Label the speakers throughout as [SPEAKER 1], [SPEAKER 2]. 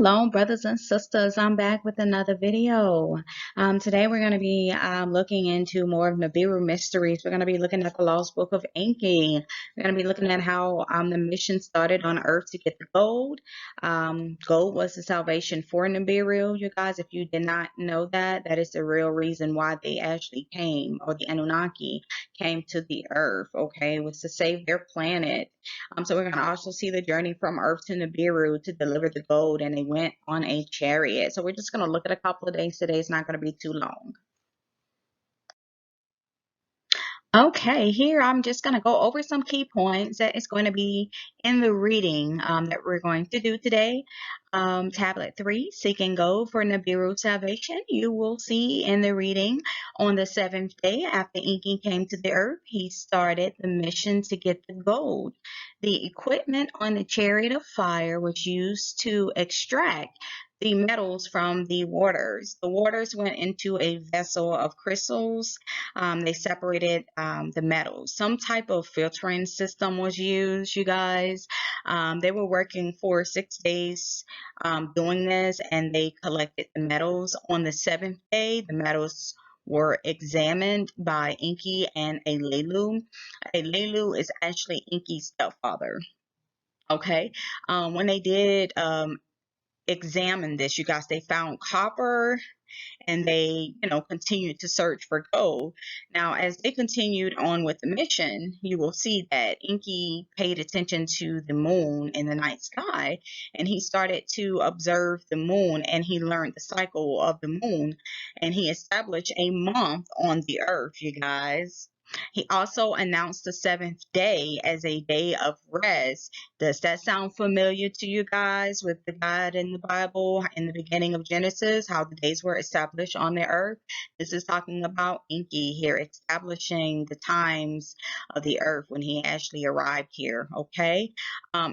[SPEAKER 1] Shalom, brothers and sisters. I'm back with another video. Today we're going to be looking into more of Nibiru mysteries. We're going to be looking at the Lost Book of Enki. We're going to be looking at how the mission started on Earth to get the gold. Gold was the salvation for Nibiru, you guys. If you did not know that, that is the real reason why they actually came, or the Anunnaki came to the Earth, okay, was to save their planet. So we're going to also see the journey from Earth to Nibiru to deliver the gold, and they went on a chariot. So we're just going to look at a couple of days today. It's not going to be too long. Okay, here I'm just going to go over some key points that is going to be in the reading that we're going to do today. Tablet 3, Seeking Gold for Nibiru Salvation. You will see in the reading, on the 7th day after Enki came to the earth, he started the mission to get the gold. The equipment on the chariot of fire was used to extract the metals from the waters. The waters went into a vessel of crystals. They separated the metals. Some type of filtering system was used, you guys. They were working for 6 days doing this, and they collected the metals. On the 7th day, the metals were examined by Enki and a Lelu. A Lelu is actually Enki's stepfather. Okay, when they did examine this, you guys, they found copper, and they, continued to search for gold. Now, as they continued on with the mission, you will see that Enki paid attention to the moon in the night sky, and he started to observe the moon, and he learned the cycle of the moon, and he established a month on the earth, you guys. He also announced the 7th day as a day of rest. Does that sound familiar to you guys with the God in the Bible in the beginning of Genesis, how the days were established on the earth? This is talking about Enki here, establishing the times of the earth when he actually arrived here, okay?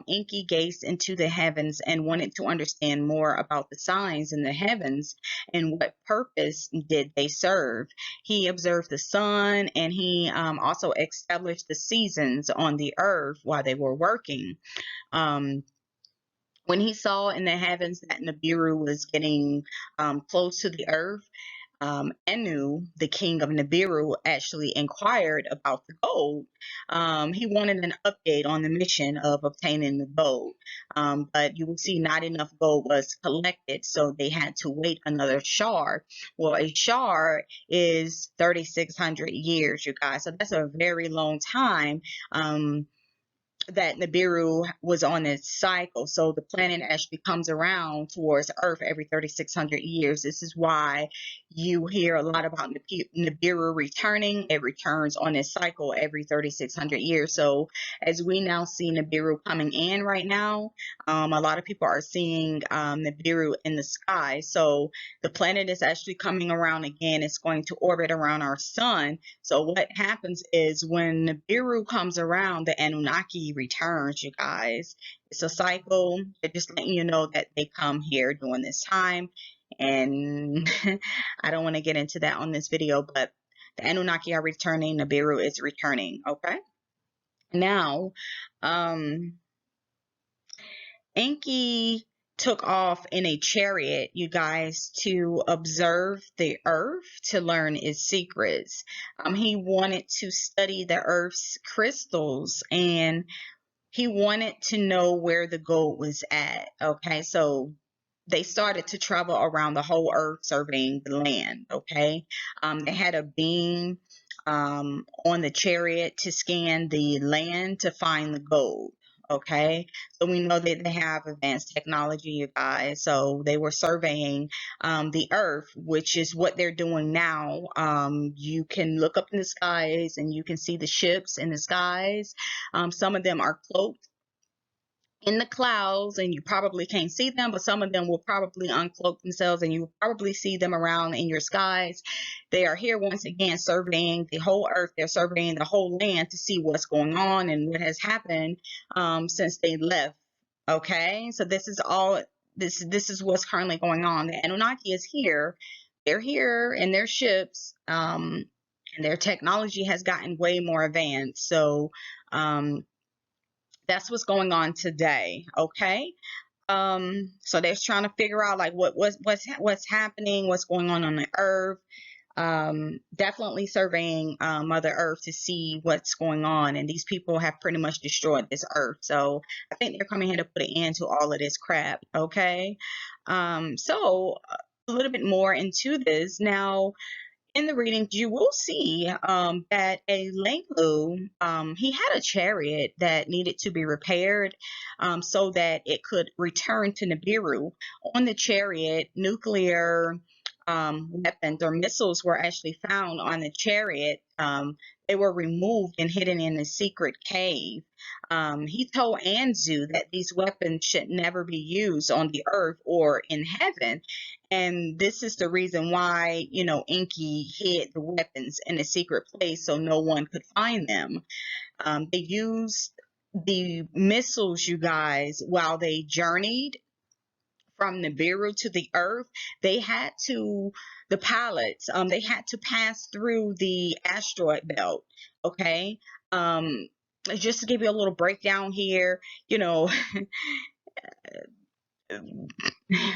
[SPEAKER 1] Enki gazed into the heavens and wanted to understand more about the signs in the heavens and what purpose did they serve. He observed the sun, and he also established the seasons on the earth while they were working. When he saw in the heavens that Nibiru was getting close to the earth, Anu, the king of Nibiru, actually inquired about the gold. He wanted an update on the mission of obtaining the gold, but you will see not enough gold was collected, so they had to wait another shard. Well, a shard is 3,600 years, you guys, so that's a very long time. That Nibiru was on its cycle. So the planet actually comes around towards Earth every 3,600 years. This is why you hear a lot about Nibiru returning. It returns on its cycle every 3,600 years. So as we now see Nibiru coming in right now, a lot of people are seeing Nibiru in the sky. So the planet is actually coming around again. It's going to orbit around our sun. So what happens is when Nibiru comes around, the Anunnaki returns, you guys. It's a cycle. They're just letting you know that they come here during this time. And I don't want to get into that on this video, but the Anunnaki are returning. Nibiru is returning, okay? Now, Enki took off in a chariot, you guys, to observe the earth, to learn its secrets. He wanted to study the earth's crystals, and he wanted to know where the gold was at. Okay, so they started to travel around the whole earth surveying the land. Okay, they had a beam on the chariot to scan the land to find the gold. Okay, so we know that they have advanced technology, you guys. So they were surveying the earth, which is what they're doing now. You can look up in the skies and you can see the ships in the skies. Some of them are cloaked in the clouds, and you probably can't see them, but some of them will probably uncloak themselves, and you will probably see them around in your skies. They are here once again surveying the whole earth. They're surveying the whole land to see what's going on and what has happened since they left. Okay, so this is all. This is what's currently going on. The Anunnaki is here. They're here in their ships, and their technology has gotten way more advanced. So that's what's going on today, okay? So they're trying to figure out like what's happening, what's going on the earth. Definitely surveying Mother Earth to see what's going on. And these people have pretty much destroyed this earth. So I think they're coming here to put an end to all of this crap. Okay. So a little bit more into this now. In the readings, you will see that a Lelu, he had a chariot that needed to be repaired so that it could return to Nibiru. On the chariot, nuclear weapons or missiles were actually found on the chariot. They were removed and hidden in a secret cave. He told Anzu that these weapons should never be used on the earth or in heaven. And this is the reason why, Enki hid the weapons in a secret place so no one could find them. They used the missiles, you guys, while they journeyed from Nibiru to the earth. The pilots, they had to pass through the asteroid belt. Okay. Just to give you a little breakdown here,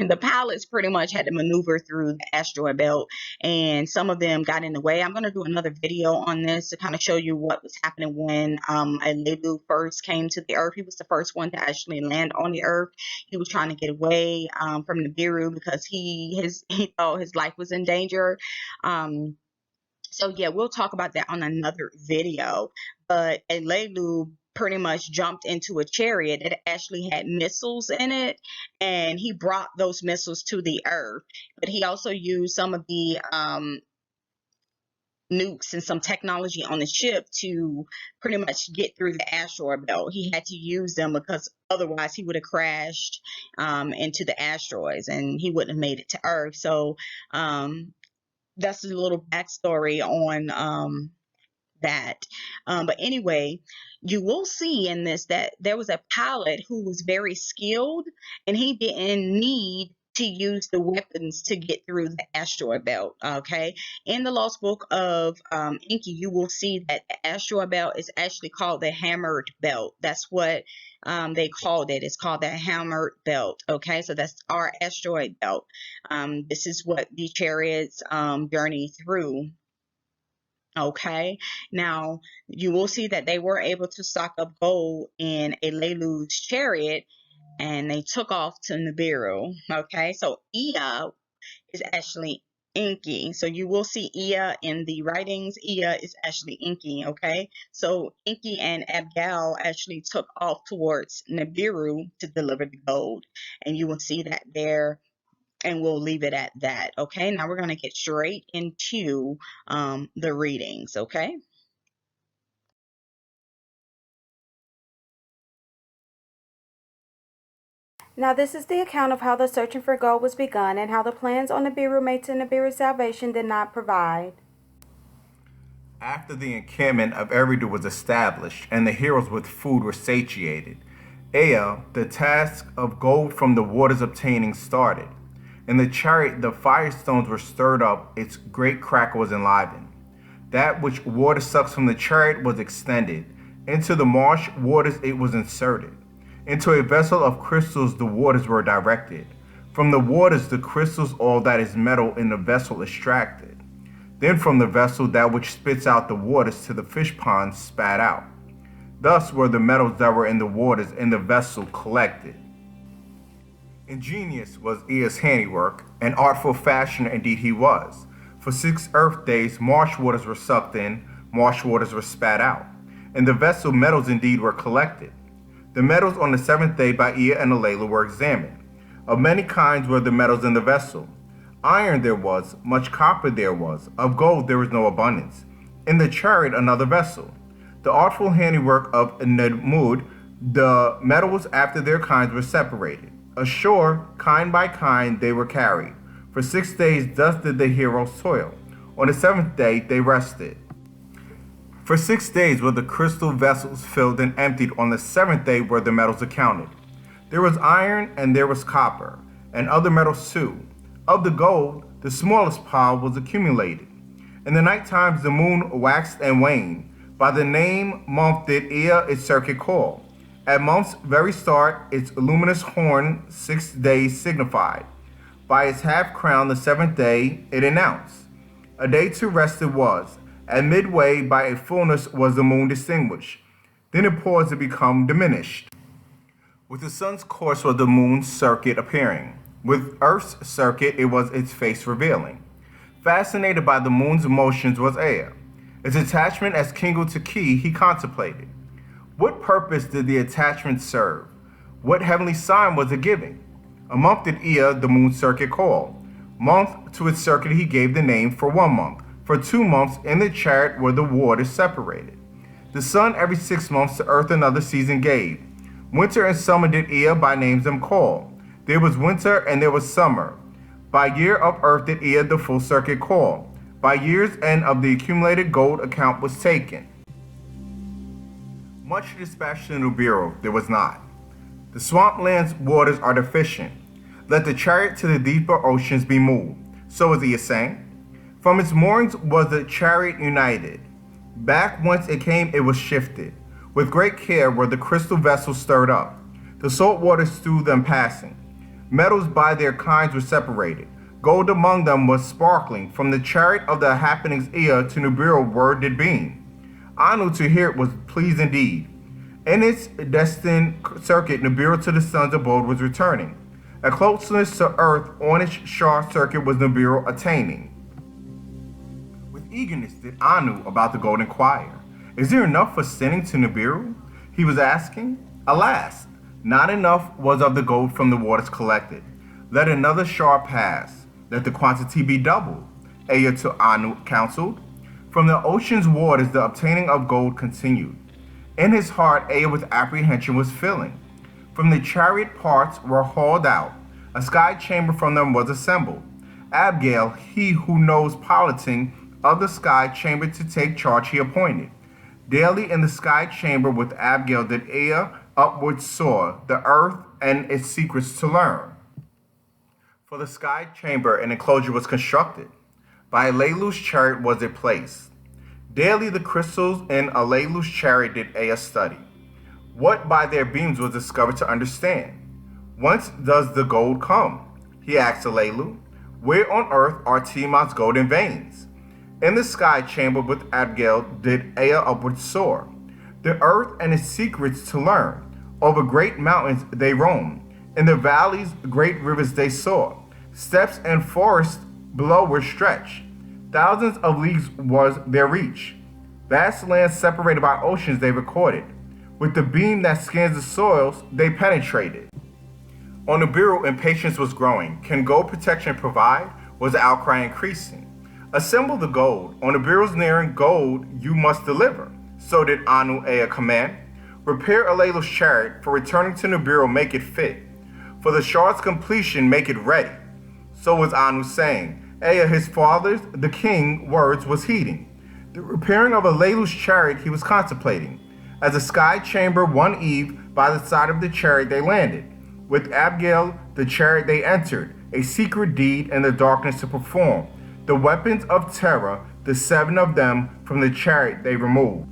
[SPEAKER 1] the pilots pretty much had to maneuver through the asteroid belt, and some of them got in the way. I'm going to do another video on this to kind of show you what was happening when Nibiru first came to the earth. He was the first one to actually land on the earth. He was trying to get away from Nibiru because he thought his life was in danger. So yeah, we'll talk about that on another video. But Enlelu pretty much jumped into a chariot that actually had missiles in it, and he brought those missiles to the earth. But he also used some of the nukes and some technology on the ship to pretty much get through the asteroid belt. He had to use them because otherwise he would have crashed into the asteroids and he wouldn't have made it to Earth. So that's a little backstory on that. But anyway, you will see in this that there was a pilot who was very skilled and he didn't need to use the weapons to get through the asteroid belt. Okay. In the Lost Book of Enki, you will see that the asteroid belt is actually called the hammered belt. That's what they called it. It's called the hammered belt. Okay. So that's our asteroid belt. This is what the chariots journey through. Okay, now you will see that they were able to stock up gold in a Lelu's chariot and they took off to Nibiru. Okay, so Ea is actually Enki. So you will see Ea in the writings. Ea is actually Enki. Okay, so Enki and Abgal actually took off towards Nibiru to deliver the gold, and you will see that there. And we'll leave it at that. Okay, now we're going to get straight into the readings. Okay.
[SPEAKER 2] Now this is the account of how the searching for gold was begun and how the plans on Nibiru made to Nibiru's salvation did not provide.
[SPEAKER 3] After the encampment of Eridu was established and the heroes with food were satiated, Ea, the task of gold from the waters obtaining started. In the chariot the firestones were stirred up, its great crackle was enlivened. That which water sucks from the chariot was extended. Into the marsh waters it was inserted. Into a vessel of crystals the waters were directed. From the waters the crystals all that is metal in the vessel extracted. Then from the vessel that which spits out the waters to the fish ponds spat out. Thus were the metals that were in the waters in the vessel collected. Ingenious was Ea's handiwork, an artful fashioner indeed he was. For 6 earth days marsh waters were sucked in, marsh waters were spat out. In the vessel metals indeed were collected. The metals on the 7th day by Ea and Alela were examined. Of many kinds were the metals in the vessel. Iron there was, much copper there was, of gold there was no abundance. In the chariot another vessel. The artful handiwork of Nedmud, the metals after their kinds were separated. Ashore, kind by kind, they were carried. For 6 days thus did the heroes toil. On the 7th day they rested. For 6 days were the crystal vessels filled and emptied. On the 7th day were the metals accounted. There was iron and there was copper, and other metals too. Of the gold, the smallest pile was accumulated. In the night times the moon waxed and waned. By the name month did Ea its circuit call. At month's very start, its luminous horn 6 days signified. By its half crown, the seventh day, it announced. A day to rest it was. At midway, by a fullness was the moon distinguished. Then it paused to become diminished. With the sun's course was the moon's circuit appearing. With Earth's circuit, it was its face revealing. Fascinated by the moon's motions was Ea. Its attachment as Kingu to Ki he contemplated. What purpose did the attachment serve? What heavenly sign was it giving? A month did Ea the moon's circuit call. Month to its circuit he gave the name for 1 month. For 2 months in the chariot were the waters separated. The sun every 6 months to earth another season gave. Winter and summer did Ea by names them call. There was winter and there was summer. By year of earth did Ea the full circuit call. By year's end of the accumulated gold account was taken. Much dispatched to Nibiru there was not. The swampland's waters are deficient. Let the chariot to the deeper oceans be moved. So is Ea saying. From its moorings was the chariot united. Back whence it came it was shifted. With great care were the crystal vessels stirred up. The salt waters through them passing. Metals by their kinds were separated. Gold among them was sparkling. From the chariot of the happenings Ea to Nibiru word did beam. Anu to hear it was pleased indeed. In its destined circuit Nibiru to the sun's abode was returning. A closeness to earth on its sharp circuit was Nibiru attaining. With eagerness did Anu about the gold inquire. Is there enough for sending to Nibiru? He was asking. Alas, not enough was of the gold from the waters collected. Let another shar pass. Let the quantity be doubled. Ea to Anu counseled. From the ocean's waters the obtaining of gold continued. In his heart Ea with apprehension was filling. From the chariot parts were hauled out. A sky chamber from them was assembled. Abgail, he who knows piloting of the sky chamber to take charge he appointed. Daily in the sky chamber with Abgail did Ea upward soar, the earth and its secrets to learn. For the sky chamber an enclosure was constructed. By Alelu's chariot was it placed. Daily the crystals in Alelu's chariot did Ea study. What by their beams was discovered to understand. Whence does the gold come? He asked Alelu. Where on earth are Tiamat's golden veins? In the sky chamber with Abgail did Ea upward soar. The earth and its secrets to learn. Over great mountains they roamed. In the valleys great rivers they saw. Steppes and forests below were stretched. Thousands of leagues was their reach. Vast lands separated by oceans they recorded. With the beam that scans the soils, they penetrated. On Nibiru, impatience was growing. Can gold protection provide? Was the outcry increasing? Assemble the gold. On Nibiru's nearing gold you must deliver. So did Anu Ea command. Repair Alelu's chariot. For returning to Nibiru make it fit. For the shard's completion make it ready. So was Anu saying. Ea his father's, the king, words was heeding. The repairing of Alelu's chariot he was contemplating. As a sky chamber one eve by the side of the chariot they landed. With Abgail the chariot they entered, a secret deed in the darkness to perform. The weapons of terror, the 7 of them, from the chariot they removed.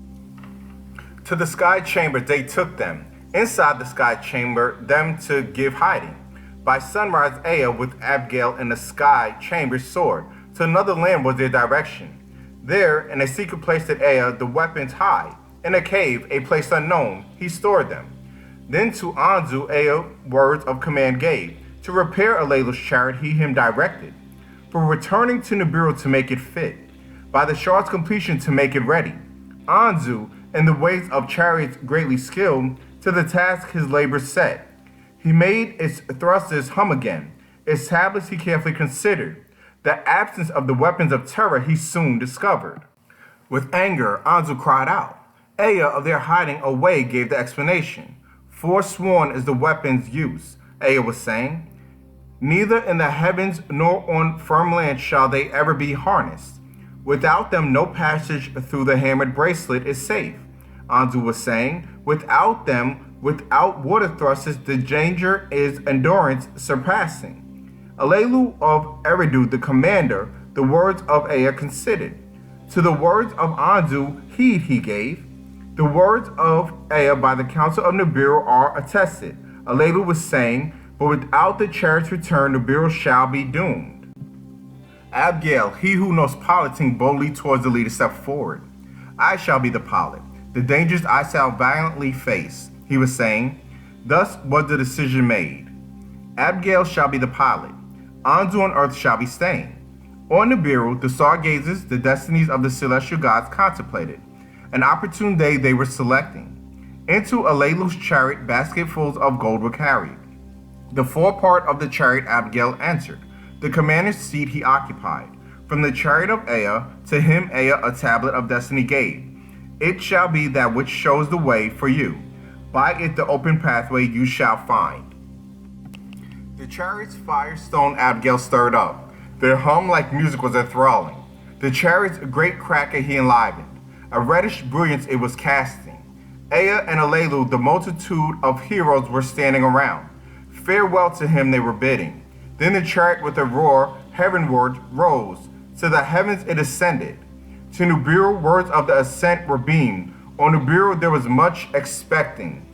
[SPEAKER 3] To the sky chamber they took them. Inside the sky chamber them to give hiding. By sunrise Ea with Abgail in the sky chamber soared. To another land was their direction. There, in a secret place did Ea the weapons hide. In a cave, a place unknown, he stored them. Then to Anzu Ea words of command gave. To repair Alelu's chariot he him directed. For returning to Nibiru to make it fit. By the shard's completion to make it ready. Anzu, in the ways of chariots greatly skilled, to the task his labor set. He made its thrusters hum again. Its tablets he carefully considered. The absence of the weapons of terror he soon discovered. With anger, Anzu cried out. Ea of their hiding away gave the explanation. Forsworn is the weapon's use, Ea was saying. Neither in the heavens nor on firm land shall they ever be harnessed. Without them no passage through the hammered bracelet is safe, Anzu was saying. Without them, without water thrusters, the danger is endurance surpassing. Alelu of Eridu, the commander, the words of Ea considered. To the words of Anzu heed he gave. The words of Ea by the council of Nibiru are attested. Alelu was saying, but without the chariot's return, Nibiru shall be doomed. Abigail, he who knows piloting boldly towards the leader, stepped forward. I shall be the pilot. The dangers I shall valiantly face, he was saying. Thus was the decision made. Abigail shall be the pilot. Anzu on earth shall be staying. On Nibiru, the stargazers, the destinies of the celestial gods contemplated. An opportune day they were selecting. Into Alelu's chariot, basketfuls of gold were carried. The forepart of the chariot Abigail answered. The commander's seat he occupied. From the chariot of Ea, to him Ea a tablet of destiny gave. It shall be that which shows the way for you. By it the open pathway you shall find. The chariot's firestone Abigail stirred up. Their hum like music was enthralling. The chariot's great cracker he enlivened. A reddish brilliance it was casting. Ea and Alelu, the multitude of heroes, were standing around. Farewell to him they were bidding. Then the chariot with a roar heavenward rose. To the heavens it ascended. To Nibiru words of the ascent were beamed. On Nibiru there was much expecting.